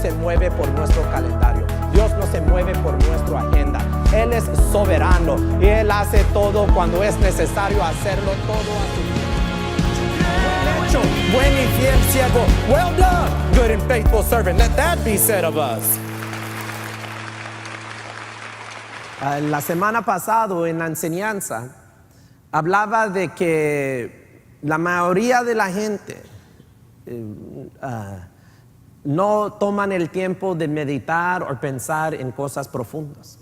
se mueve por nuestro calendario. Dios no se mueve por nuestra agenda. Él es soberano y Él hace todo cuando es necesario hacerlo todo a su tiempo. Buen hecho, buen y fiel siervo. Well done, good and faithful servant. Let that be said of us. La semana pasada en la enseñanza hablaba de que la mayoría de la gente no toman el tiempo de meditar o pensar en cosas profundas.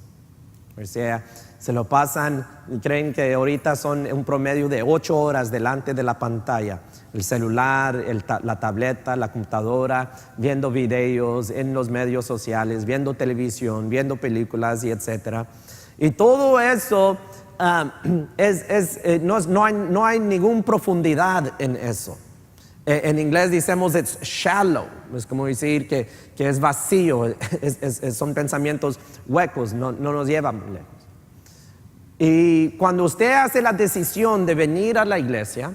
O sea, se lo pasan y creen que ahorita son un promedio de 8 horas delante de la pantalla. El celular, la tableta, la computadora, viendo videos en los medios sociales, viendo televisión, viendo películas y etcétera. Y todo eso no hay ninguna profundidad en eso. En inglés decimos it's shallow, es como decir que es vacío, son pensamientos huecos, no nos llevan muy lejos. Y cuando usted hace la decisión de venir a la iglesia,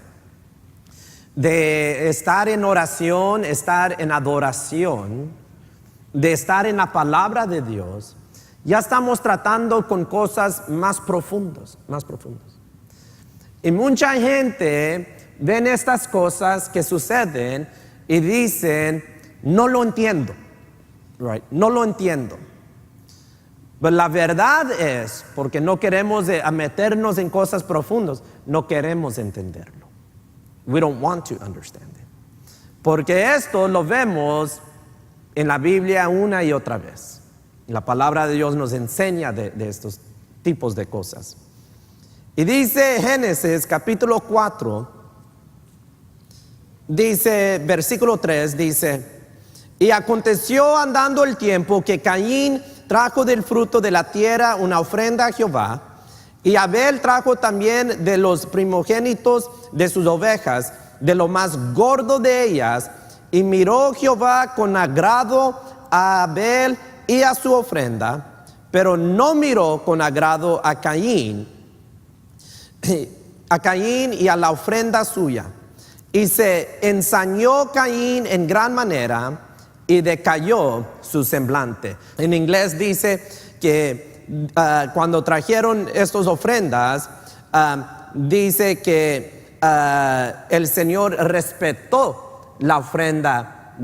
de estar en oración, estar en adoración, de estar en la palabra de Dios, ya estamos tratando con cosas más profundas. Y mucha gente ven estas cosas que suceden y dicen, no lo entiendo, right? No lo entiendo. Pero la verdad es, porque no queremos meternos en cosas profundas, no queremos entenderlo. We don't want to understand it. Porque esto lo vemos en la Biblia una y otra vez. La palabra de Dios nos enseña de estos tipos de cosas. Y dice Génesis capítulo 4, dice, versículo 3, dice, y aconteció andando el tiempo que Caín trajo del fruto de la tierra una ofrenda a Jehová, y Abel trajo también de los primogénitos de sus ovejas, de lo más gordo de ellas, y miró Jehová con agrado a Abel y a su ofrenda, pero no miró con agrado a Caín y a la ofrenda suya. Y se ensañó Caín en gran manera y decayó su semblante. En inglés dice que cuando trajeron estas ofrendas, dice que el Señor respetó la ofrenda,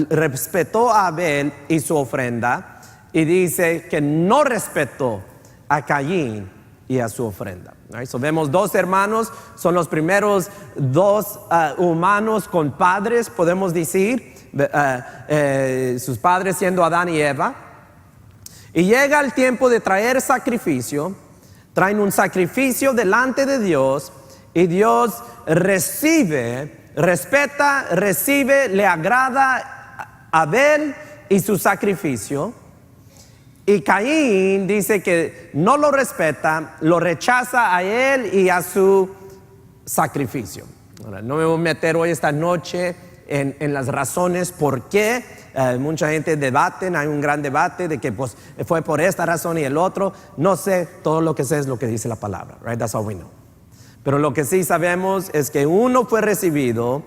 respetó a Abel y su ofrenda, y dice que no respetó a Caín y a su ofrenda. Right? So vemos dos hermanos, son los primeros dos humanos con padres, podemos decir, sus padres siendo Adán y Eva. Y llega el tiempo de traer sacrificio, traen un sacrificio delante de Dios, y Dios respeta, recibe, le agrada a Abel y su sacrificio. Y Caín dice que no lo respeta, lo rechaza a él y a su sacrificio. Ahora, no me voy a meter hoy esta noche en las razones por qué. Mucha gente debate, hay un gran debate de que pues, fue por esta razón y el otro. No sé, todo lo que sé es lo que dice la palabra, right? That's all we know. Pero lo que sí sabemos es que uno fue recibido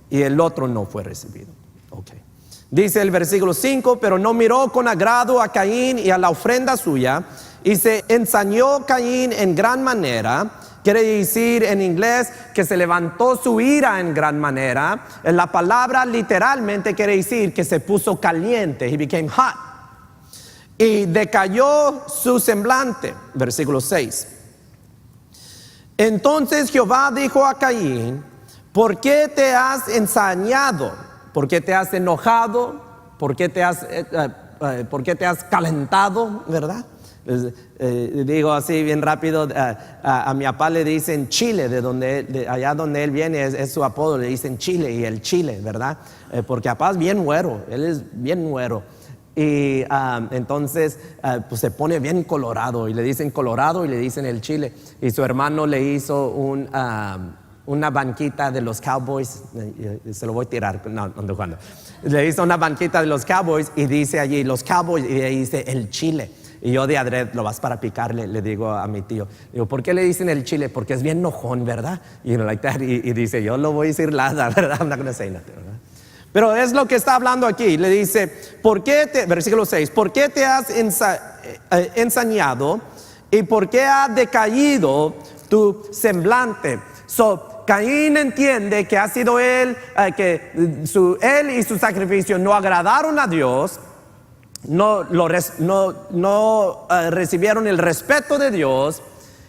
y el otro no fue recibido. Okay. Dice el versículo 5, pero no miró con agrado a Caín y a la ofrenda suya, y se ensañó Caín en gran manera. Quiere decir en inglés que se levantó su ira en gran manera. La palabra literalmente quiere decir que se puso caliente. He became hot. Y decayó su semblante. Versículo 6. Entonces Jehová dijo a Caín, ¿por qué te has ensañado? ¿Por qué te has enojado? ¿Por qué te has calentado? ¿Verdad? Digo así bien rápido, a mi papá le dicen Chile, allá donde él viene es su apodo, le dicen Chile, y el Chile, ¿verdad? Porque papá es bien güero, él es bien güero. Y entonces pues se pone bien colorado, y le dicen colorado y le dicen el Chile. Y su hermano le hizo una banquita de los Cowboys, se lo voy a tirar, no jugando. Le hizo una banquita de los Cowboys y dice allí los Cowboys, y ahí dice el Chile. Y yo de adrede, lo vas para picarle, le digo a mi tío, digo, ¿por qué le dicen el Chile? Porque es bien enojón, ¿verdad? Y like that, y dice, yo lo voy a decir nada, ¿verdad? I'm not going to say nothing, ¿verdad? Pero es lo que está hablando aquí. Le dice, versículo 6, ¿por qué te has ensañado y por qué ha decaído tu semblante? Caín entiende que ha sido él y su sacrificio no agradaron a Dios, no recibieron el respeto de Dios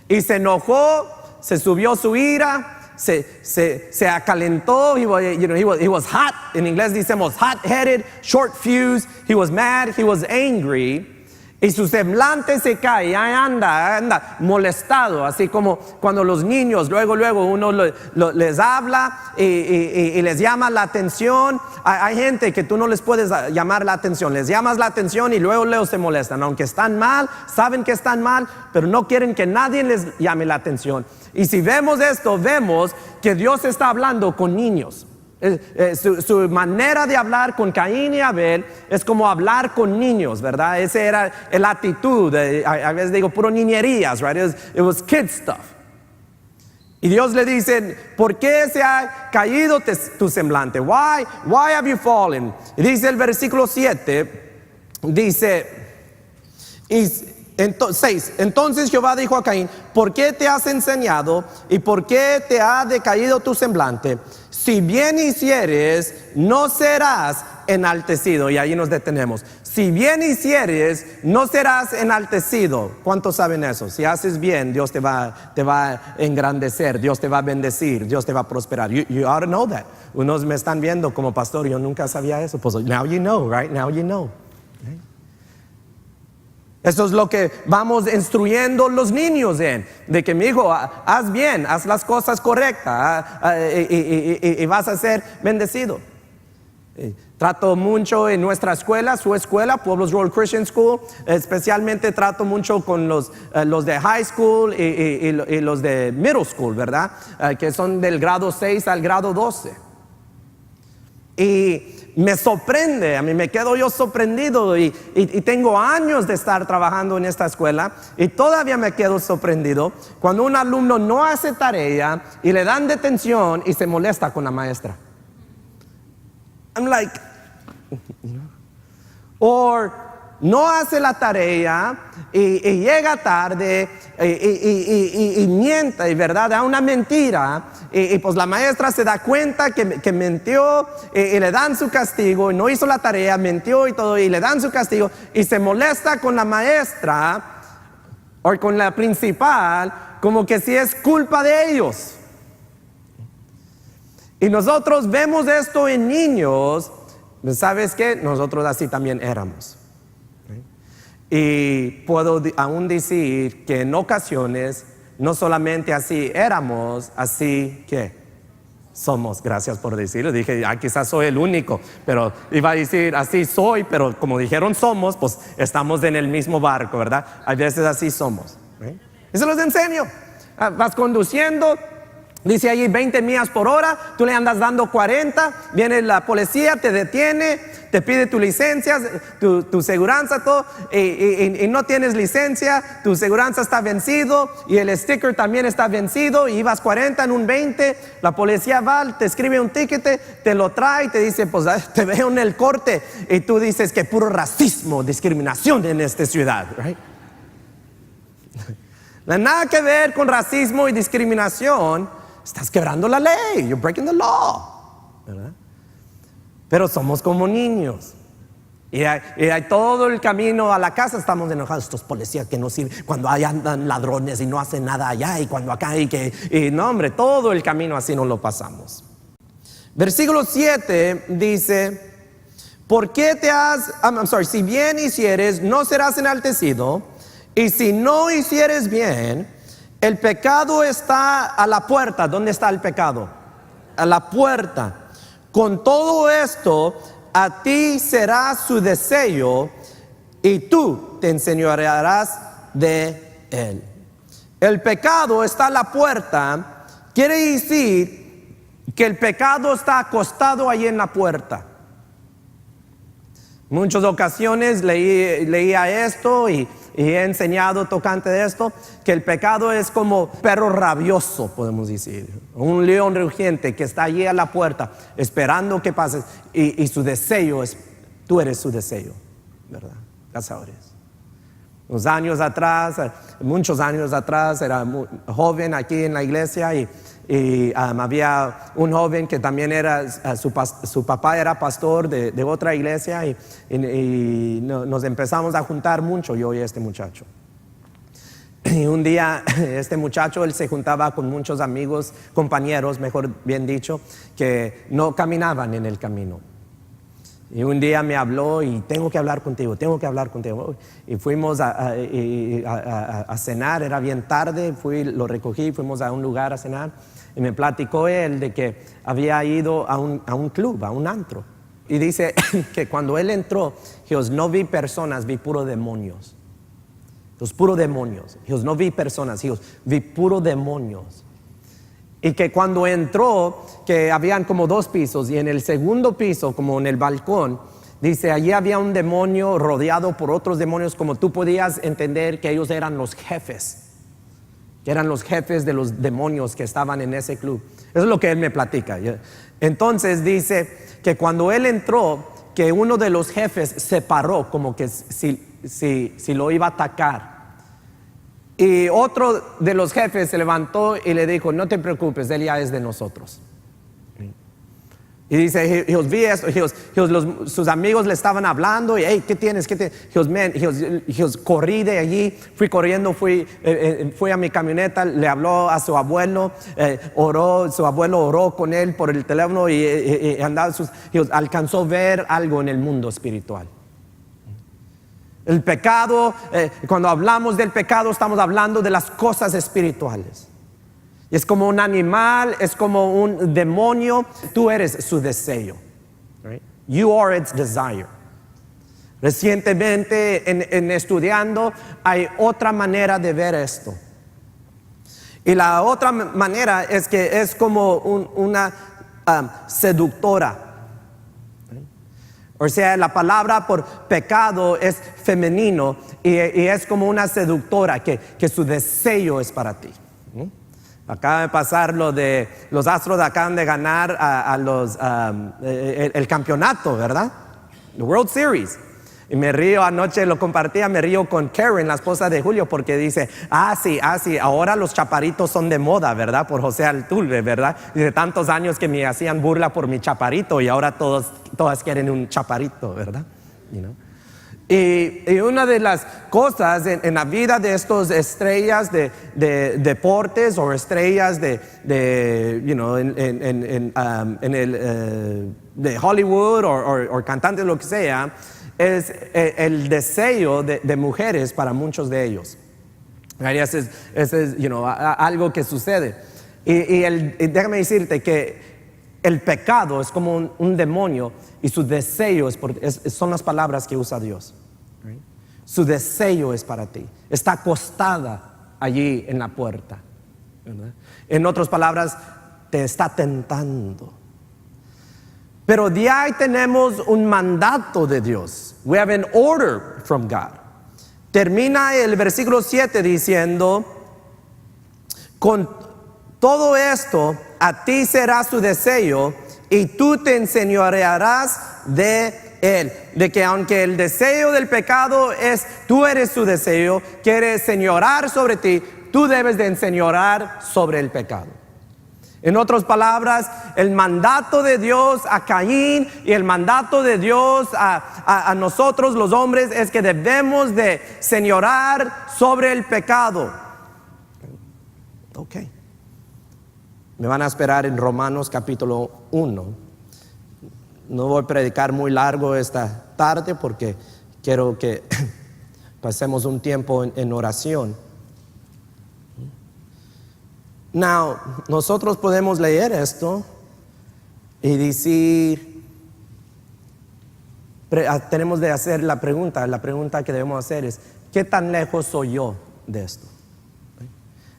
y se enojó, se subió su ira. Se acalentó. He was hot. En inglés decimos hot-headed, short fuse. He was mad, he was angry. Y su semblante se cae, anda molestado, así como cuando los niños, luego uno les habla y les llama la atención. Hay gente que tú no les puedes llamar la atención, les llamas la atención y luego se molestan, aunque están mal, saben que están mal, pero no quieren que nadie les llame la atención. Y si vemos esto, vemos que Dios está hablando con niños. Su manera de hablar con Caín y Abel es como hablar con niños, ¿verdad? Esa era la actitud. A veces digo puro niñerías, right? It was kid stuff. Y Dios le dice, ¿por qué se ha caído tu semblante? Why have you fallen? Y dice el versículo 7, dice 6, entonces Jehová dijo a Caín, ¿por qué te has enseñado y por qué te ha decaído tu semblante? Si bien hicieres, no serás enaltecido. Y ahí nos detenemos. Si bien hicieres, no serás enaltecido. ¿Cuántos saben eso? Si haces bien, Dios te va a engrandecer, Dios te va a bendecir, Dios te va a prosperar. You ought to know that. Unos me están viendo como pastor, yo nunca sabía eso. Pues now you know, right? Now you know. Okay? Eso es lo que vamos instruyendo los niños de que mi hijo, haz bien, haz las cosas correctas y vas a ser bendecido. Trato mucho en nuestra escuela, su escuela, Pueblos Road Christian School, especialmente trato mucho con los de high school y los de middle school, ¿verdad? Que son del grado 6 al grado 12. Y me sorprende, a mí me quedo yo sorprendido y tengo años de estar trabajando en esta escuela y todavía me quedo sorprendido cuando un alumno no hace tarea y le dan detención y se molesta con la maestra. I'm like, or no hace la tarea y llega tarde y miente, ¿verdad? Da una mentira y pues la maestra se da cuenta que mintió y le dan su castigo y no hizo la tarea, mintió y todo y le dan su castigo y se molesta con la maestra o con la principal como que si es culpa de ellos. Y nosotros vemos esto en niños. ¿Sabes qué? Nosotros así también éramos. Y puedo aún decir que en ocasiones no solamente así éramos, así que somos. Gracias por decirlo. Dije, quizás soy el único, pero iba a decir así soy, pero como dijeron somos, pues estamos en el mismo barco, ¿verdad? A veces así somos. Eso los enseño. Vas conduciendo. Dice allí 20 millas por hora, tú le andas dando 40, viene la policía, te detiene, te pide tu licencia, tu seguranza, todo, y no tienes licencia, tu seguranza está vencido y el sticker también está vencido y ibas 40 en un 20, la policía va, te escribe un ticket, te lo trae y te dice, pues te veo en el corte y tú dices que puro racismo, discriminación en esta ciudad, right? Nada que ver con racismo y discriminación. Estás quebrando la ley, you're breaking the law, ¿verdad? Pero somos como niños. Y hay todo el camino a la casa estamos enojados, estos policías que no sirven, cuando ahí andan ladrones y no hacen nada allá, y cuando acá no hombre, todo el camino así nos lo pasamos. Versículo 7 dice, ¿por qué si bien hicieres, no serás enaltecido, y si no hicieres bien, el pecado está a la puerta. ¿Dónde está el pecado? A la puerta. Con todo esto, a ti será su deseo y tú te enseñorearás de él. El pecado está a la puerta. Quiere decir que el pecado está acostado ahí en la puerta. Muchas ocasiones leía esto y y he enseñado tocante de esto, que el pecado es como perro rabioso, podemos decir, un león rugiente que está allí a la puerta esperando que pases, y su deseo es, tú eres su deseo, ¿verdad? Cazadores. Unos años atrás, muchos años atrás, era muy joven aquí en la iglesia y había un joven que también era, su papá era pastor de otra iglesia y nos empezamos a juntar mucho, yo y este muchacho. Y un día este muchacho, él se juntaba con muchos amigos, compañeros, mejor bien dicho, que no caminaban en el camino. Y un día me habló y tengo que hablar contigo. Y fuimos a cenar, era bien tarde, lo recogí, fuimos a un lugar a cenar. Y me platicó él de que había ido a un club, a un antro. Y dice que cuando él entró, Dios, no vi personas, vi puro demonios. Los puro demonios. Dios, no vi personas, Dios, vi puro demonios. Y que cuando entró, que habían como 2 pisos, y en el segundo piso, como en el balcón, dice, allí había un demonio rodeado por otros demonios, como tú podías entender que ellos eran los jefes, que eran los jefes de los demonios que estaban en ese club. Eso es lo que él me platica. Entonces dice que cuando él entró, que uno de los jefes se paró, como que si lo iba a atacar. Y otro de los jefes se levantó y le dijo, no te preocupes, él ya es de nosotros. Y dice, vi esto, sus amigos le estaban hablando y, hey, ¿qué tienes? Corrí de allí, fui corriendo, fui a mi camioneta, le habló a su abuelo, su abuelo oró con él por el teléfono y andaba alcanzó a ver algo en el mundo espiritual. El pecado, cuando hablamos del pecado, estamos hablando de las cosas espirituales. Es como un animal, es como un demonio. Tú eres su deseo. Right? You are its desire. Recientemente, en estudiando, hay otra manera de ver esto. Y la otra manera es que es como una seductora. O sea, la palabra por pecado es femenino y es como una seductora que su deseo es para ti. Acaba de pasar lo de los Astros acaban de ganar el campeonato, ¿verdad? The World Series. Y me río, anoche lo compartía, me río con Karen, la esposa de Julio, porque dice, sí, ahora los chaparitos son de moda, ¿verdad? Por José Altuve, ¿verdad? Dice, tantos años que me hacían burla por mi chaparito y ahora todas quieren un chaparito, ¿verdad? You know? Y una de las cosas en la vida de estos estrellas de deportes o estrellas de Hollywood o cantantes, lo que sea, es el deseo de mujeres para muchos de ellos. Ese es algo que sucede. Y déjame decirte que el pecado es como un demonio y su deseo son las palabras que usa Dios. Right? Su deseo es para ti. Está acostada allí en la puerta, ¿verdad? En otras palabras, te está tentando. Pero de ahí tenemos un mandato de Dios. We have an order from God. Termina el versículo 7 diciendo, con todo esto a ti será su deseo y tú te enseñorearás de él. De que aunque el deseo del pecado es, tú eres su deseo, quiere señorar sobre ti, tú debes de enseñorar sobre el pecado. En otras palabras, el mandato de Dios a Caín y el mandato de Dios a nosotros los hombres es que debemos de señorar sobre el pecado. Ok. Me van a esperar en Romanos capítulo 1. No voy a predicar muy largo esta tarde porque quiero que pasemos un tiempo en oración. Now, nosotros podemos leer esto y decir, tenemos de hacer la pregunta que debemos hacer es, ¿qué tan lejos soy yo de esto?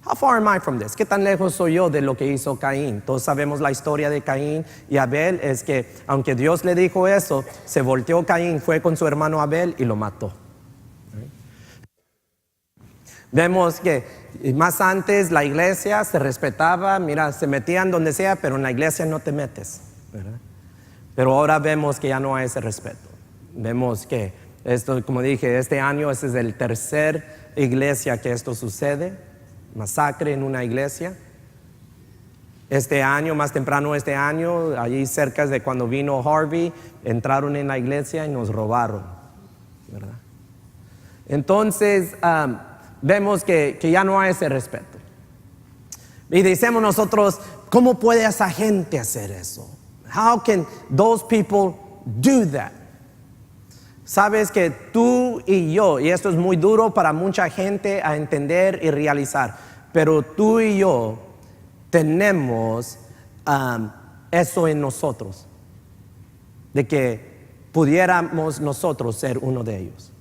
How far am I from this? ¿Qué tan lejos soy yo de lo que hizo Caín? Todos sabemos la historia de Caín y Abel, es que aunque Dios le dijo eso, se volteó Caín, fue con su hermano Abel y lo mató. Vemos que más antes la iglesia se respetaba, mira, se metían donde sea, pero en la iglesia no te metes, ¿verdad? Pero ahora vemos que ya no hay ese respeto. Vemos que esto, como dije, este año este es el tercer iglesia que esto sucede, masacre en una iglesia. Este año, más temprano este año, allí cerca de cuando vino Harvey, entraron en la iglesia y nos robaron, ¿verdad? Entonces, vemos que ya no hay ese respeto. Y decimos nosotros, ¿cómo puede esa gente hacer eso? How can those people do that? Sabes que tú y yo, y esto es muy duro para mucha gente a entender y realizar, pero tú y yo tenemos eso en nosotros, de que pudiéramos nosotros ser uno de ellos.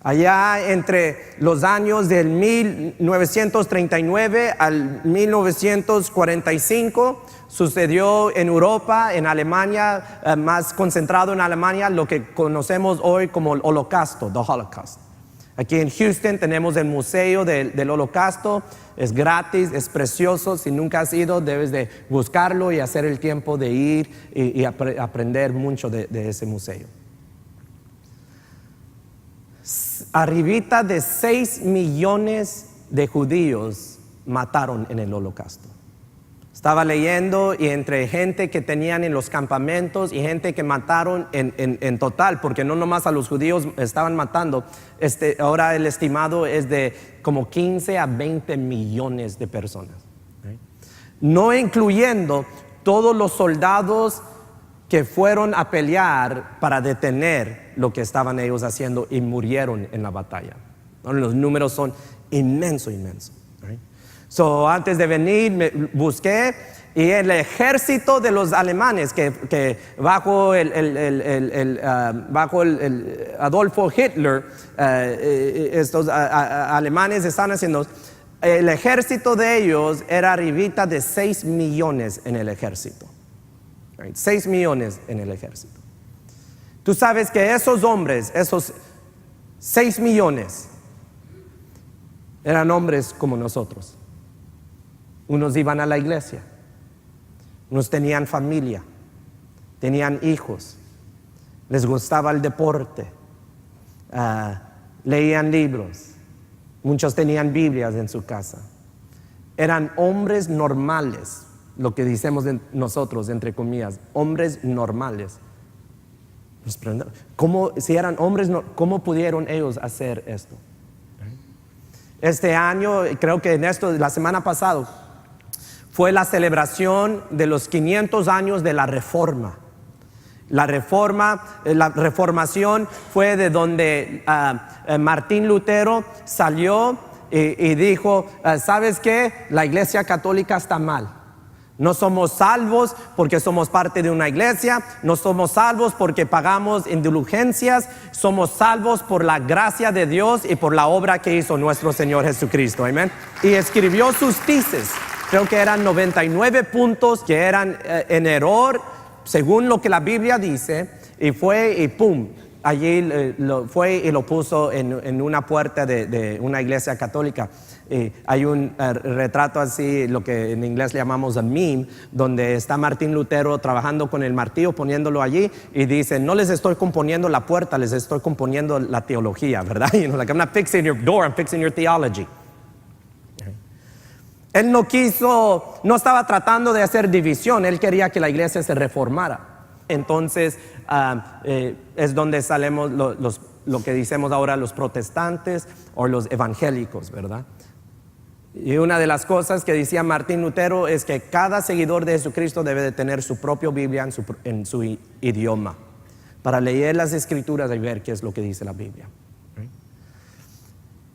Allá entre los años del 1939 al 1945 sucedió en Europa, en Alemania, más concentrado en Alemania, lo que conocemos hoy como el Holocausto, the Holocaust. Aquí en Houston tenemos el Museo del Holocausto, es gratis, es precioso. Si nunca has ido, debes de buscarlo y hacer el tiempo de ir y aprender mucho de ese museo. Arribita de 6 millones de judíos mataron en el Holocausto. Estaba leyendo y entre gente que tenían en los campamentos y gente que mataron en total, porque no nomás a los judíos estaban matando, ahora el estimado es de como 15 a 20 millones de personas, no incluyendo todos los soldados que fueron a pelear para detener lo que estaban ellos haciendo y murieron en la batalla. Los números son inmensos. So, antes de venir me busqué y el ejército de los alemanes que bajo el Adolfo Hitler, estos alemanes están haciendo, el ejército de ellos era arribita de 6 millones en el ejército. 6 millones en el ejército. Tú sabes que esos hombres, esos 6 millones, eran hombres como nosotros. Unos iban a la iglesia, unos tenían familia, tenían hijos, les gustaba el deporte, leían libros, muchos tenían Biblias en su casa. Eran hombres normales. Lo que decimos nosotros, entre comillas, hombres normales. Si eran hombres, ¿cómo pudieron ellos hacer esto? Este año, creo que en esto, la semana pasada, fue la celebración de los 500 años de la Reforma. La reformación fue de donde Martín Lutero salió y dijo, ¿sabes qué? La Iglesia Católica está mal. No somos salvos porque somos parte de una iglesia, no somos salvos porque pagamos indulgencias, somos salvos por la gracia de Dios y por la obra que hizo nuestro Señor Jesucristo, amén. Y escribió sus thesis, creo que eran 99 puntos que eran en error, según lo que la Biblia dice, y fue y pum, allí fue y lo puso en una puerta de una iglesia católica. Hay un retrato así, lo que en inglés le llamamos a meme, donde está Martín Lutero trabajando con el martillo, poniéndolo allí, y dice, no les estoy componiendo la puerta, les estoy componiendo la teología, ¿verdad? You know, like I'm not fixing your door, I'm fixing your theology. Él no estaba tratando de hacer división, él quería que la iglesia se reformara. Entonces es donde salimos lo que decimos ahora los protestantes o los evangélicos, ¿verdad? Y una de las cosas que decía Martín Lutero es que cada seguidor de Jesucristo debe de tener su propia Biblia en su idioma, para leer las escrituras y ver qué es lo que dice la Biblia.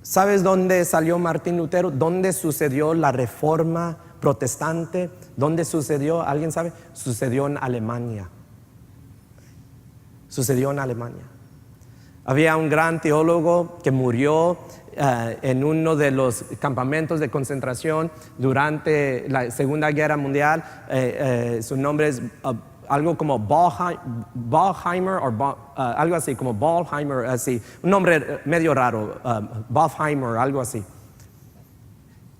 ¿Sabes dónde salió Martín Lutero? ¿Dónde sucedió la reforma protestante? ¿Dónde sucedió? ¿Alguien sabe? Sucedió en Alemania. Sucedió en Alemania. Había un gran teólogo que murió en uno de los campamentos de concentración durante la Segunda Guerra Mundial. Su nombre es algo como Ballheimer, algo así, como Ballheimer, así, un nombre medio raro, Ballheimer, algo así.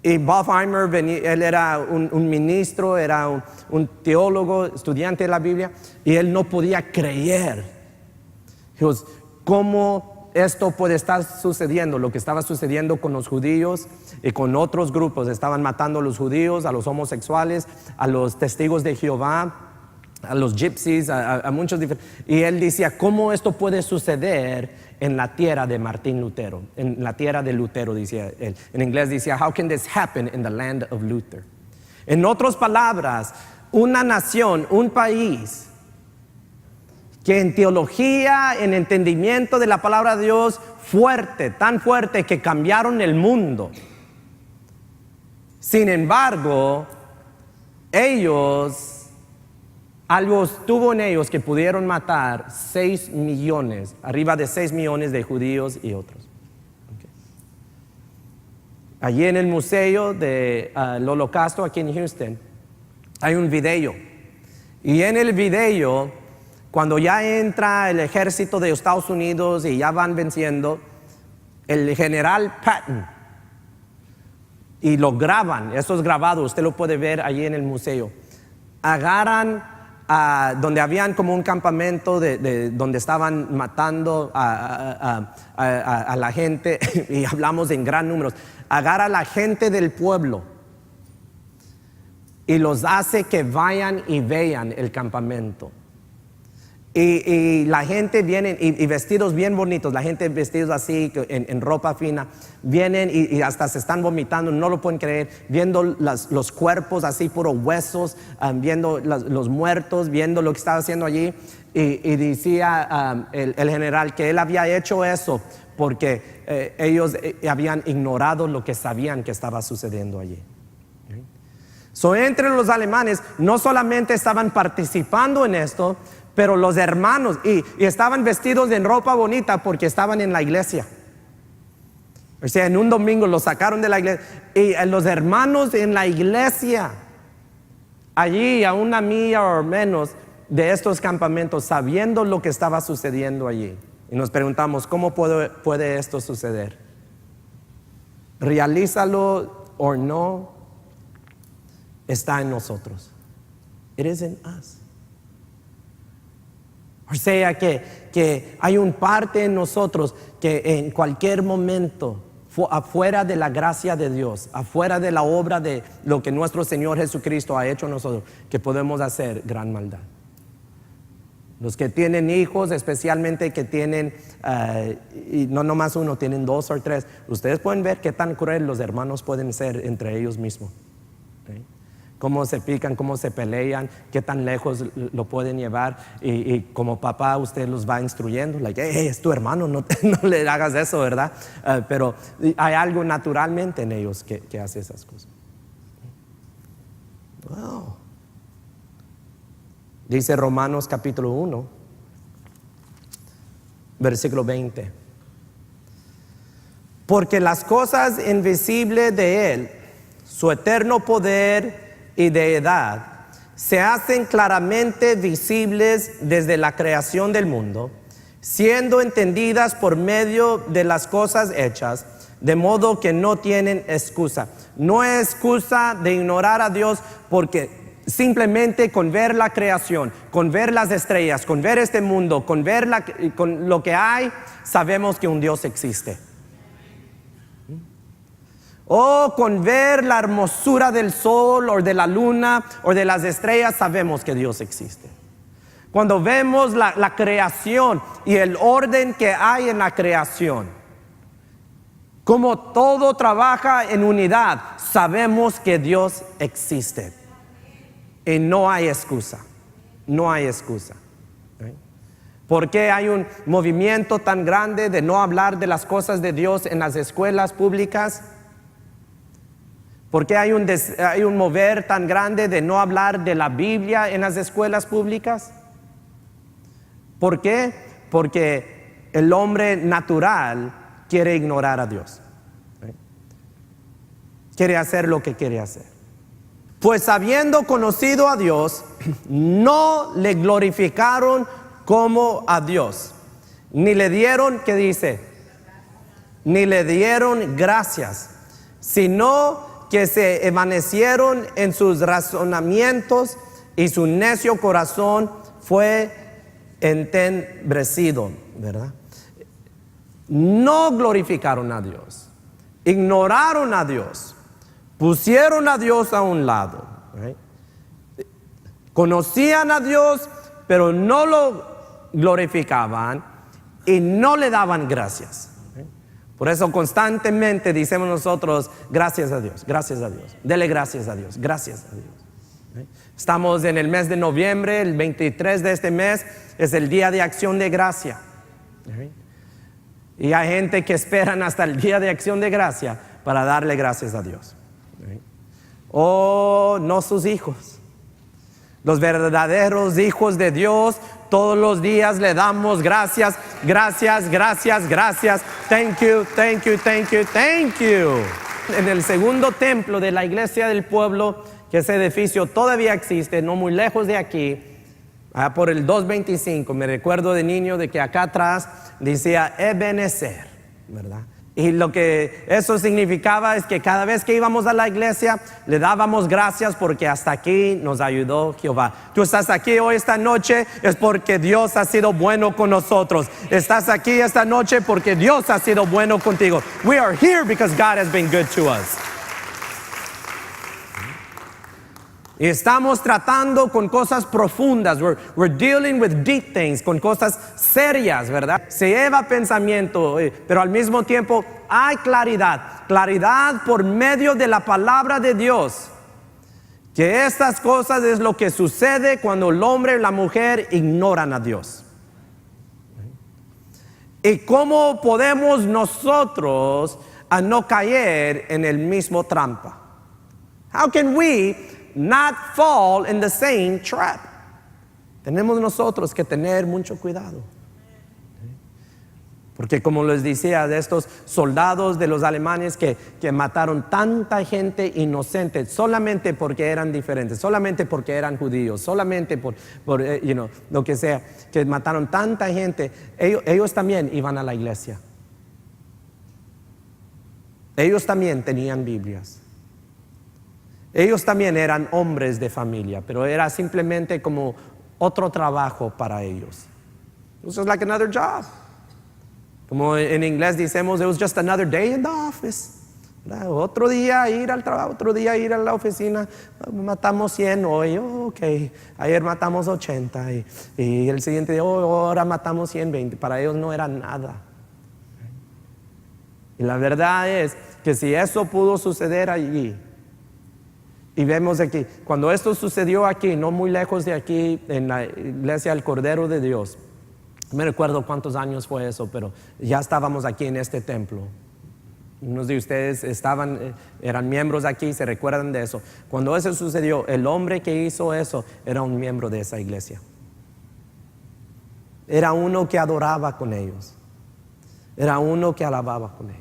Y Ballheimer, él era un ministro, era un teólogo, estudiante de la Biblia, y él no podía creer. Dios, ¿cómo esto puede estar sucediendo? Lo que estaba sucediendo con los judíos y con otros grupos. Estaban matando a los judíos, a los homosexuales, a los testigos de Jehová, a los gypsies, a muchos diferentes. Y él decía, ¿cómo esto puede suceder en la tierra de Martín Lutero? En la tierra de Lutero, decía él. En inglés decía, how can this happen in the land of Luther? En otras palabras, una nación, un país que en teología, en entendimiento de la palabra de Dios, fuerte, tan fuerte que cambiaron el mundo. Sin embargo, algo estuvo en ellos que pudieron matar 6 millones, arriba de 6 millones de judíos y otros. Okay. Allí en el museo del Holocausto, aquí en Houston, hay un video. Y en el video, cuando ya entra el ejército de Estados Unidos y ya van venciendo, el general Patton, y lo graban, esto es grabado, usted lo puede ver allí en el museo, agarran donde habían como un campamento donde estaban matando a la gente, y hablamos en gran números, agarra a la gente del pueblo y los hace que vayan y vean el campamento. Y la gente viene y vestidos bien bonitos, la gente vestidos así en ropa fina, vienen y hasta se están vomitando, no lo pueden creer, viendo los cuerpos así, puros huesos, viendo los muertos, viendo lo que estaba haciendo allí. Y decía el general que él había hecho eso porque ellos habían ignorado lo que sabían que estaba sucediendo allí. Entre los alemanes no solamente estaban participando en esto, pero los hermanos, y estaban vestidos en ropa bonita porque estaban en la iglesia. O sea, en un domingo los sacaron de la iglesia. Y los hermanos en la iglesia, allí a una milla o menos de estos campamentos, sabiendo lo que estaba sucediendo allí. Y nos preguntamos, ¿cómo puede esto suceder? Realízalo o no, está en nosotros. It is in us. O sea que hay un parte en nosotros que en cualquier momento, afuera de la gracia de Dios, afuera de la obra de lo que nuestro Señor Jesucristo ha hecho en nosotros, que podemos hacer gran maldad. Los que tienen hijos, especialmente que tienen, y no nomás uno, tienen 2 o 3, ustedes pueden ver qué tan cruel los hermanos pueden ser entre ellos mismos. ¿Okay? Cómo se pican, cómo se pelean, qué tan lejos lo pueden llevar. Y como papá usted los va instruyendo, like, hey, es tu hermano, no le hagas eso, ¿verdad? Pero hay algo naturalmente en ellos que hace esas cosas. Wow. Dice Romanos capítulo 1, versículo 20. Porque las cosas invisibles de Él, su eterno poder y deidad, se hacen claramente visibles desde la creación del mundo, siendo entendidas por medio de las cosas hechas, de modo que no tienen excusa. No hay excusa de ignorar a Dios, porque simplemente con ver la creación, con ver las estrellas, con ver este mundo, con lo que hay, sabemos que un Dios existe. O con ver la hermosura del sol o de la luna o de las estrellas, sabemos que Dios existe. Cuando vemos la creación y el orden que hay en la creación, como todo trabaja en unidad, sabemos que Dios existe. Y no hay excusa. No hay excusa. ¿Por qué hay un movimiento tan grande de no hablar de las cosas de Dios en las escuelas públicas? ¿Por qué hay un mover tan grande de no hablar de la Biblia en las escuelas públicas? ¿Por qué? Porque el hombre natural quiere ignorar a Dios. Quiere hacer lo que quiere hacer. Pues habiendo conocido a Dios, no le glorificaron como a Dios, ni le dieron, ¿qué dice? Ni le dieron gracias, sino que se envanecieron en sus razonamientos y su necio corazón fue entenebrecido, ¿verdad? No glorificaron a Dios, ignoraron a Dios, pusieron a Dios a un lado, right? Conocían a Dios, pero no lo glorificaban y no le daban gracias. Por eso constantemente decimos nosotros, gracias a Dios, dele gracias a Dios, gracias a Dios. Estamos en el mes de noviembre, el 23 de este mes es el día de acción de gracia. Y hay gente que esperan hasta el día de acción de gracia para darle gracias a Dios. Oh, no sus hijos. Los verdaderos hijos de Dios, todos los días le damos gracias, gracias, gracias, gracias. Thank you, thank you, thank you, thank you. En el segundo templo de la iglesia del pueblo, que ese edificio todavía existe, no muy lejos de aquí, por el 225, me recuerdo de niño de que acá atrás decía Ebenezer, ¿verdad? Y lo que eso significaba es que cada vez que íbamos a la iglesia le dábamos gracias porque hasta aquí nos ayudó Jehová. Tú estás aquí hoy esta noche es porque Dios ha sido bueno con nosotros. Estás aquí esta noche porque Dios ha sido bueno contigo. We are here because God has been good to us. Y estamos tratando con cosas profundas. We're dealing with deep things, con cosas serias, ¿verdad? Se lleva pensamiento, pero al mismo tiempo hay claridad. Claridad por medio de la palabra de Dios. Que estas cosas es lo que sucede cuando el hombre y la mujer ignoran a Dios. Y cómo podemos nosotros a no caer en el mismo trampa. How can we not fall in the same trap? Tenemos nosotros que tener mucho cuidado. Porque como les decía, de estos soldados de los alemanes que mataron tanta gente inocente solamente porque eran diferentes, solamente porque eran judíos, solamente por lo que sea, que mataron tanta gente, ellos también iban a la iglesia. Ellos también tenían Biblias. Ellos también eran hombres de familia, pero era simplemente como otro trabajo para ellos. It was just like another job. Como en inglés decimos, it was just another day in the office. Otro día ir al trabajo, otro día ir a la oficina. Matamos 100 hoy, ok. Ayer matamos 80 y el siguiente día, ahora matamos 120. Para ellos no era nada. Y la verdad es que si eso pudo suceder allí, y vemos aquí, cuando esto sucedió aquí, no muy lejos de aquí, en la iglesia del Cordero de Dios, no me recuerdo cuántos años fue eso, pero ya estábamos aquí en este templo. Unos de ustedes eran miembros aquí, se recuerdan de eso. Cuando eso sucedió, el hombre que hizo eso era un miembro de esa iglesia. Era uno que adoraba con ellos. Era uno que alababa con ellos.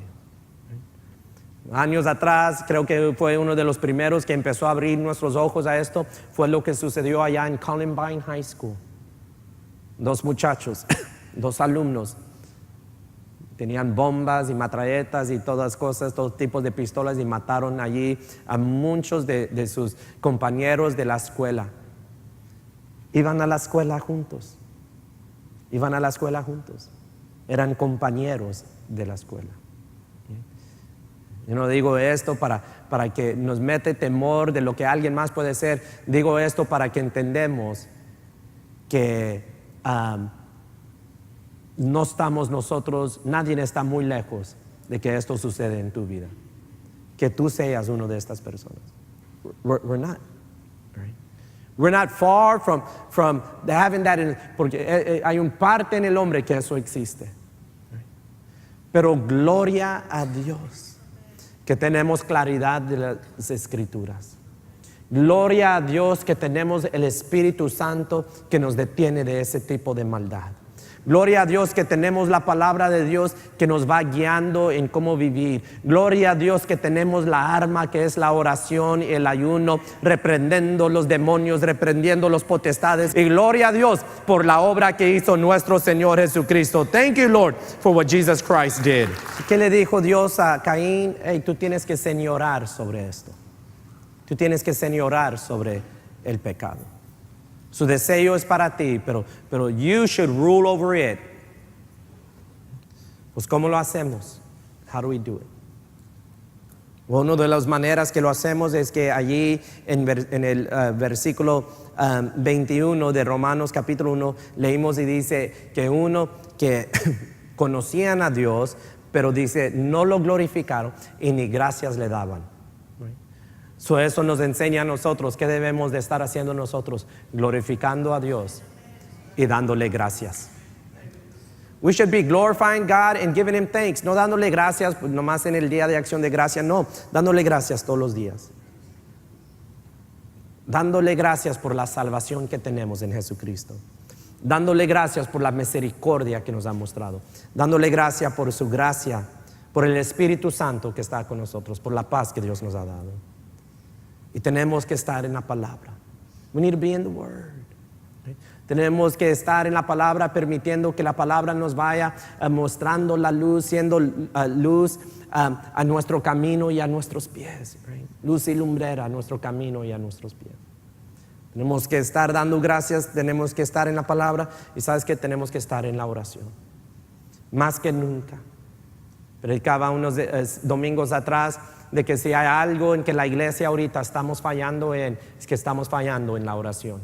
Años atrás, creo que fue uno de los primeros que empezó a abrir nuestros ojos a esto, fue lo que sucedió allá en Columbine High School. 2 muchachos, 2 alumnos, tenían bombas y metralletas y todas cosas, todo tipo de pistolas, y mataron allí a muchos de sus compañeros de la escuela. Iban a la escuela juntos, eran compañeros de la escuela. Yo no digo esto para que nos mete temor de lo que alguien más puede ser. Digo esto para que entendemos que no estamos nosotros, nadie está muy lejos de que esto suceda en tu vida. Que tú seas uno de estas personas. We're not. Right? We're not far from having that, porque hay un parte en el hombre que eso existe. Right? Pero gloria a Dios que tenemos claridad de las Escrituras. Gloria a Dios que tenemos el Espíritu Santo que nos detiene de ese tipo de maldad. Gloria a Dios que tenemos la palabra de Dios que nos va guiando en cómo vivir. Gloria a Dios que tenemos la arma que es la oración y el ayuno, reprendiendo los demonios, reprendiendo los potestades. Y gloria a Dios por la obra que hizo nuestro Señor Jesucristo. Thank you, Lord, for what Jesus Christ did. ¿Qué le dijo Dios a Caín? Hey, tú tienes que señorar sobre esto. Tú tienes que señorar sobre el pecado. Su deseo es para ti, pero you should rule over it. Pues ¿cómo lo hacemos? How do we do it? Una de las maneras que lo hacemos es que allí en el versículo 21 de Romanos capítulo 1 leímos y dice que uno que conocían a Dios, pero dice no lo glorificaron y ni gracias le daban. Eso nos enseña a nosotros qué debemos de estar haciendo nosotros, glorificando a Dios y dándole gracias. We should be glorifying God and giving Him thanks, no dándole gracias nomás en el día de acción de gracias, no, dándole gracias todos los días. Dándole gracias por la salvación que tenemos en Jesucristo. Dándole gracias por la misericordia que nos ha mostrado. Dándole gracias por su gracia, por el Espíritu Santo que está con nosotros, por la paz que Dios nos ha dado. Y tenemos que estar en la palabra. We need to be in the Word. Tenemos que estar en la palabra, permitiendo que la palabra nos vaya mostrando la luz, siendo luz a nuestro camino y a nuestros pies. Right? Luz y lumbrera a nuestro camino y a nuestros pies. Tenemos que estar dando gracias, tenemos que estar en la palabra y sabes que tenemos que estar en la oración. Más que nunca. Predicaba unos domingos atrás de que si hay algo en que la iglesia ahorita estamos fallando en, es que estamos fallando en la oración.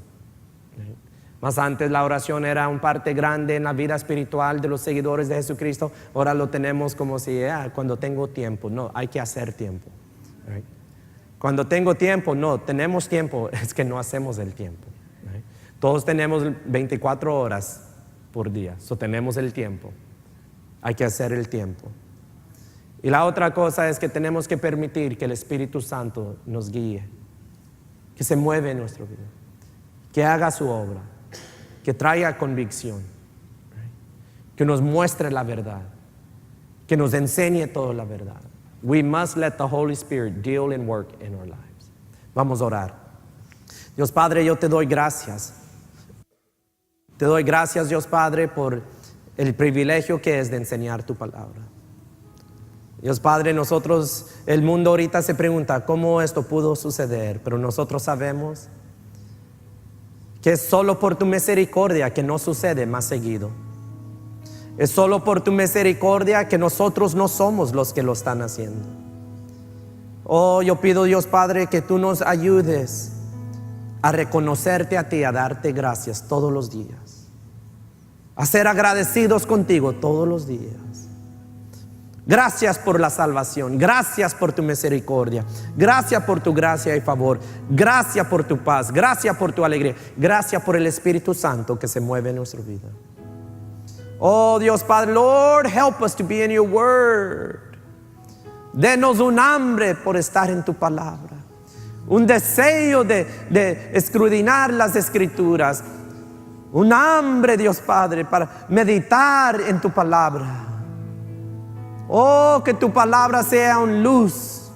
Más antes la oración era una parte grande en la vida espiritual de los seguidores de Jesucristo. Ahora lo tenemos como si cuando tengo tiempo. No, hay que hacer tiempo. Right? Cuando tengo tiempo, no, tenemos tiempo, es que no hacemos el tiempo. Right? Todos tenemos 24 horas por día, tenemos el tiempo. Hay que hacer el tiempo. Y la otra cosa es que tenemos que permitir que el Espíritu Santo nos guíe, que se mueve en nuestra vida, que haga su obra, que traiga convicción, que nos muestre la verdad, que nos enseñe toda la verdad. We must let the Holy Spirit deal and work in our lives. Vamos a orar. Dios Padre, yo te doy gracias. Te doy gracias, Dios Padre, por el privilegio que es de enseñar tu palabra. Dios Padre, nosotros, el mundo ahorita se pregunta cómo esto pudo suceder, pero nosotros sabemos que es solo por tu misericordia que no sucede más seguido. Es solo por tu misericordia que nosotros no somos los que lo están haciendo. Oh, yo pido, Dios Padre, que tú nos ayudes a reconocerte a ti, a darte gracias todos los días, a ser agradecidos contigo todos los días. Gracias por la salvación, gracias por tu misericordia, gracias por tu gracia y favor, gracias por tu paz, gracias por tu alegría, gracias por el Espíritu Santo que se mueve en nuestra vida. Oh Dios Padre, Lord, help us to be in your word. Denos un hambre por estar en tu palabra, un deseo de escudriñar las escrituras, un hambre, Dios Padre, para meditar en tu palabra. Oh, que tu palabra sea una luz,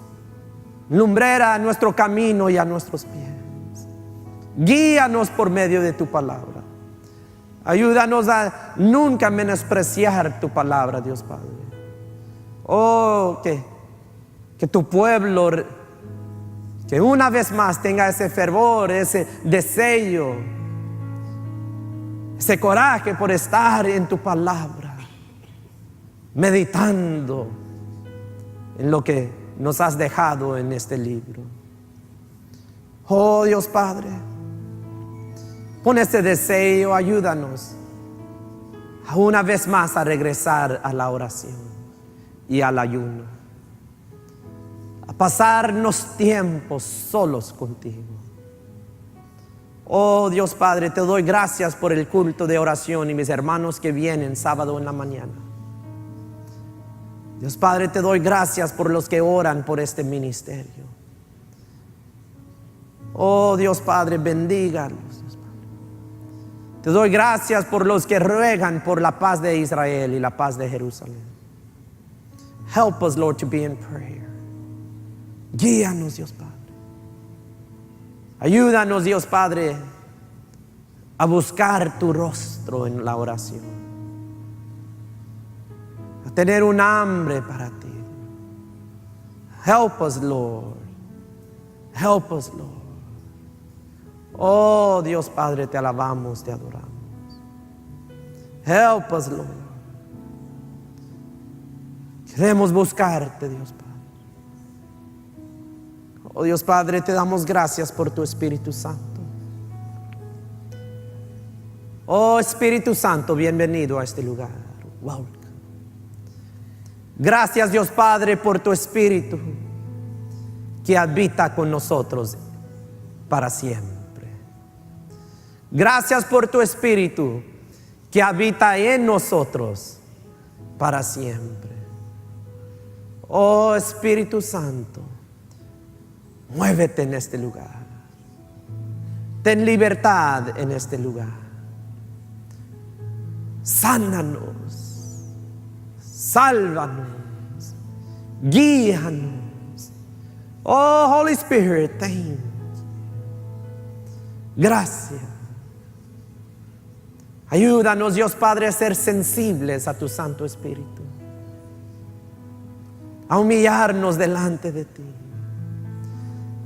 lumbrera a nuestro camino y a nuestros pies. Guíanos por medio de tu palabra. Ayúdanos a nunca menospreciar tu palabra, Dios Padre. Oh, que tu pueblo, que una vez más tenga ese fervor, ese deseo, ese coraje por estar en tu palabra, meditando en lo que nos has dejado en este libro. Oh Dios Padre, pon ese deseo, ayúdanos a una vez más a regresar a la oración y al ayuno, a pasarnos tiempos solos contigo. Oh Dios Padre, te doy gracias por el culto de oración y mis hermanos que vienen sábado en la mañana. Dios Padre, te doy gracias por los que oran por este ministerio. Oh Dios Padre, bendígalos, Dios Padre. Te doy gracias por los que ruegan por la paz de Israel y la paz de Jerusalén. Help us, Lord, to be in prayer. Guíanos, Dios Padre. Ayúdanos, Dios Padre, a buscar tu rostro en la oración, a tener un hambre para ti. Help us, Lord. Help us, Lord. Oh, Dios Padre, te alabamos, te adoramos. Help us, Lord. Queremos buscarte, Dios Padre. Oh, Dios Padre, te damos gracias por tu Espíritu Santo. Oh, Espíritu Santo, bienvenido a este lugar. Welcome. Gracias, Dios Padre, por tu Espíritu que habita con nosotros para siempre. Gracias por tu Espíritu que habita en nosotros para siempre. Oh, Espíritu Santo, muévete en este lugar. Ten libertad en este lugar. Sánanos, sálvanos, guíanos. Oh, Holy Spirit, thank you. Gracias. Ayúdanos, Dios Padre, a ser sensibles a tu Santo Espíritu, a humillarnos delante de ti,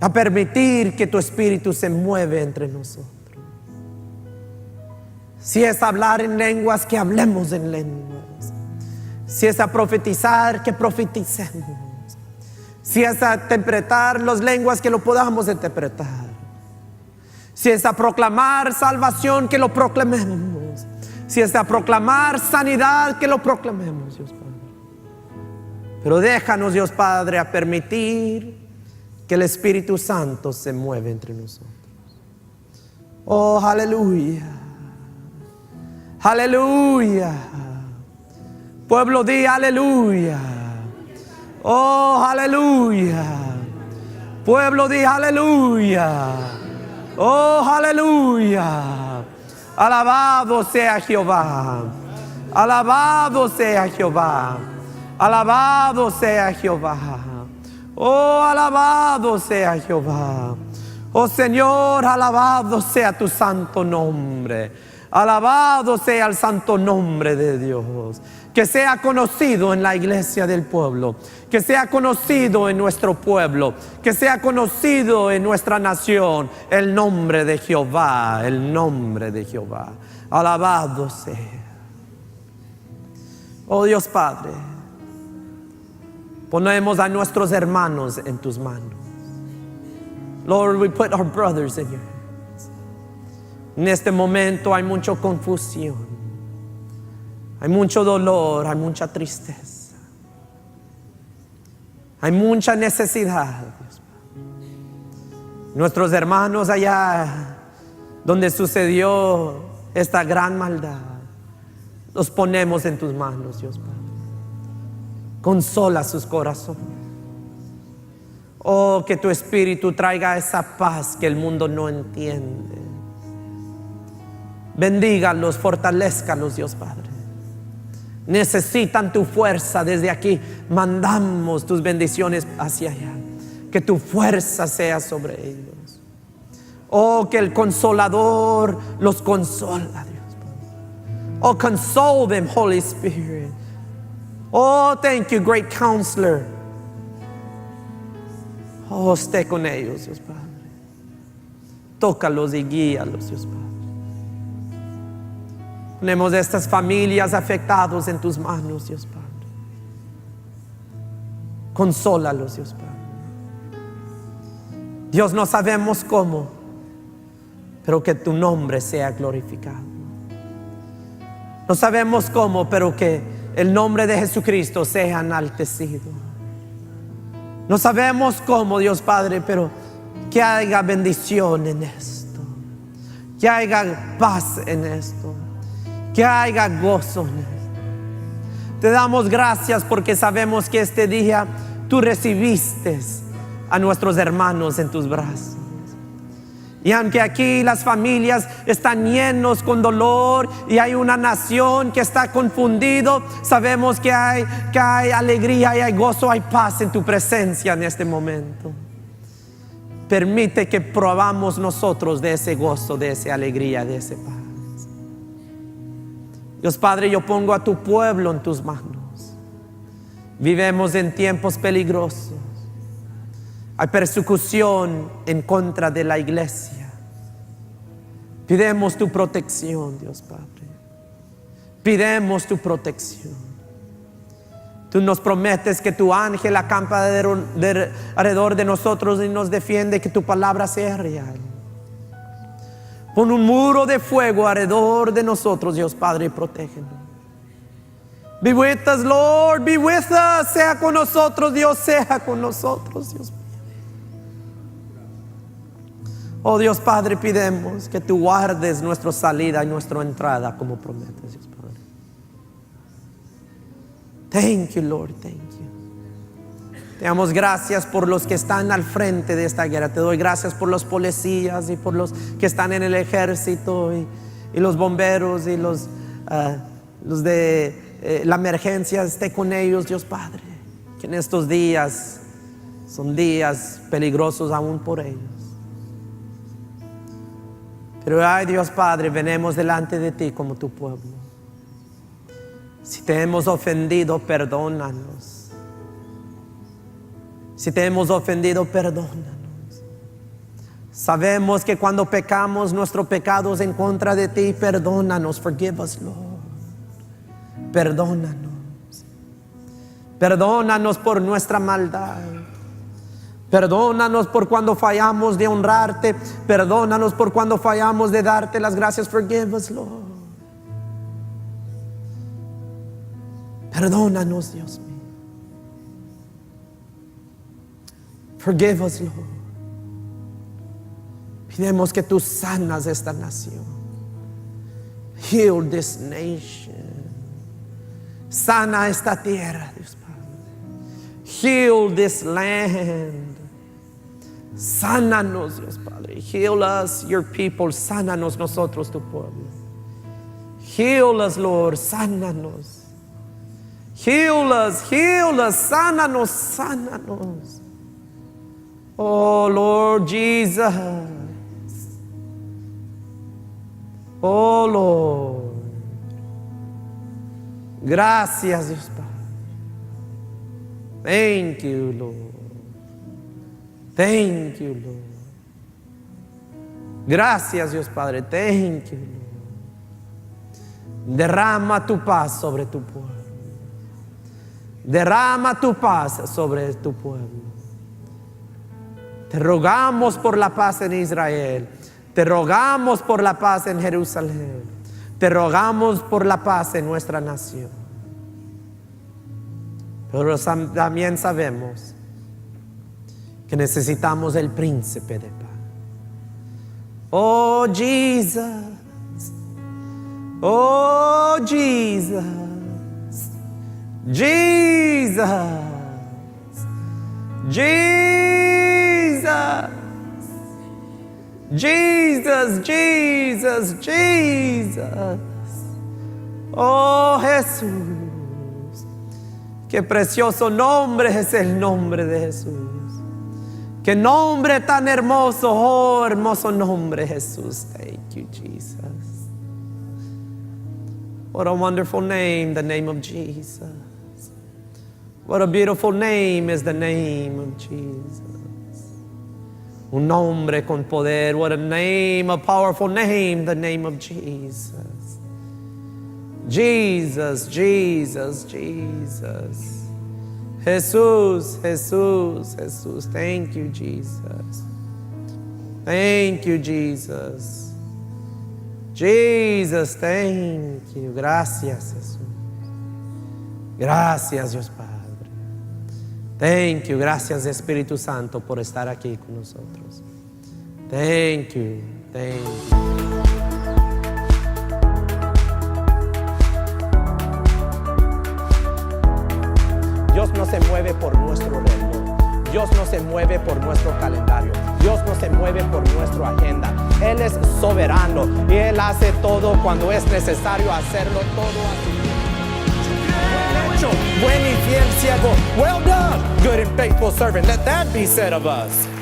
a permitir que tu Espíritu se mueve entre nosotros. Si es hablar en lenguas, que hablemos en lenguas. Si es a profetizar, que profeticemos. Si es a interpretar las lenguas, que lo podamos interpretar. Si es a proclamar salvación, que lo proclamemos. Si es a proclamar sanidad, que lo proclamemos, Dios Padre. Pero déjanos, Dios Padre, a permitir que el Espíritu Santo se mueva entre nosotros. Oh, aleluya. Aleluya. Pueblo, di aleluya. Oh, aleluya. Pueblo, di aleluya. Oh, aleluya. Alabado sea Jehová. Alabado sea Jehová. Alabado sea Jehová. Oh, alabado sea Jehová. Oh Señor, alabado sea tu santo nombre. Alabado sea el santo nombre de Dios. Que sea conocido en la iglesia del pueblo, que sea conocido en nuestro pueblo, que sea conocido en nuestra nación el nombre de Jehová, el nombre de Jehová. Alabado sea. Oh Dios Padre, ponemos a nuestros hermanos en tus manos. Lord, we put our brothers in your hands. En este momento hay mucha confusión. Hay mucho dolor, hay mucha tristeza. Hay mucha necesidad, Dios. Nuestros hermanos allá donde sucedió esta gran maldad, los ponemos en tus manos, Dios Padre. Consola sus corazones. Oh, que tu Espíritu traiga esa paz que el mundo no entiende. Bendígalos, fortalézcalos, Dios Padre. Necesitan tu fuerza desde aquí. Mandamos tus bendiciones hacia allá. Que tu fuerza sea sobre ellos. Oh, que el Consolador los consola, Dios. Oh, console them, Holy Spirit. Oh, thank you, great counselor. Oh, esté con ellos, Dios Padre. Tócalos y guíalos, Dios Padre. Ponemos estas familias afectadas en tus manos, Dios Padre. Consólalos, Dios Padre. Dios, no sabemos cómo, pero que tu nombre sea glorificado. No sabemos cómo, pero que el nombre de Jesucristo sea enaltecido. No sabemos cómo, Dios Padre, pero que haya bendición en esto, que haya paz en esto, que haya gozo en esto. Te damos gracias porque sabemos que este día tú recibiste a nuestros hermanos en tus brazos. Y aunque aquí las familias están llenos con dolor y hay una nación que está confundido, sabemos que hay alegría y hay gozo, hay paz en tu presencia en este momento. Permite que probamos nosotros de ese gozo, de esa alegría, de esa paz. Dios Padre, yo pongo a tu pueblo en tus manos. Vivimos en tiempos peligrosos. Hay persecución en contra de la iglesia. Pidemos tu protección, Dios Padre. Pidemos tu protección. Tú nos prometes que tu ángel acampa alrededor de nosotros y nos defiende, que tu palabra sea real. Pon un muro de fuego alrededor de nosotros, Dios Padre, y protégenos. Be with us, Lord, be with us. Sea con nosotros, Dios, sea con nosotros, Dios. Oh Dios Padre, pidemos que tú guardes nuestra salida y nuestra entrada como prometes, Dios Padre. Thank you, Lord, thank you. Te damos gracias por los que están al frente de esta guerra. Te doy gracias por los policías y por los que están en el ejército y los bomberos y los de la emergencia. Esté con ellos, Dios Padre. Que en estos días son días peligrosos aún por ellos. Pero ay, Dios Padre, venimos delante de ti como tu pueblo. Si te hemos ofendido, perdónanos. Si te hemos ofendido, perdónanos. Sabemos que cuando pecamos, nuestro pecado es en contra de ti. Perdónanos, forgive us, Lord. Perdónanos. Perdónanos por nuestra maldad. Perdónanos por cuando fallamos de honrarte. Perdónanos por cuando fallamos de darte las gracias. Forgive us, Lord. Perdónanos, Dios mío. Forgive us, Lord. Pidemos que tú sanas esta nación. Heal this nation. Sana esta tierra, Dios Padre. Heal this land. Sánanos, Dios Padre. Heal us, your people. Sánanos nosotros, tu pueblo. Heal us, Lord. Sánanos. Heal us, sánanos, sánanos. Oh, Lord Jesus. Oh, Lord. Gracias, Dios Padre. Thank you, Lord. Thank you, Lord. Gracias, Dios Padre. Thank you, Lord. Derrama tu paz sobre tu pueblo. Derrama tu paz sobre tu pueblo. Te rogamos por la paz en Israel. Te rogamos por la paz en Jerusalén. Te rogamos por la paz en nuestra nación. Pero también sabemos que necesitamos el príncipe de paz. Oh Jesus. Oh Jesus. Jesus. Jesus. Jesus, Jesus, Jesus. Oh Jesús. Qué precioso nombre es el nombre de Jesús. Qué nombre tan hermoso, oh hermoso nombre Jesús. Thank you, Jesus. What a wonderful name, the name of Jesus. What a beautiful name is the name of Jesus. Un nombre con poder. What a name, a powerful name, the name of Jesus. Jesus, Jesus, Jesus. Jesús, Jesús, Jesús. Thank you, Jesus. Thank you, Jesus. Jesus, thank you. Gracias, Jesús. Gracias, Dios Padre. Thank you. Gracias, Espíritu Santo, por estar aquí con nosotros. Thank you. Thank you. Dios no se mueve por nuestro reloj. Dios no se mueve por nuestro calendario. Dios no se mueve por nuestra agenda. Él es soberano y Él hace todo cuando es necesario hacerlo todo a su tiempo. Buen y fiel siervo. Well done, good and faithful servant. Let that be said of us.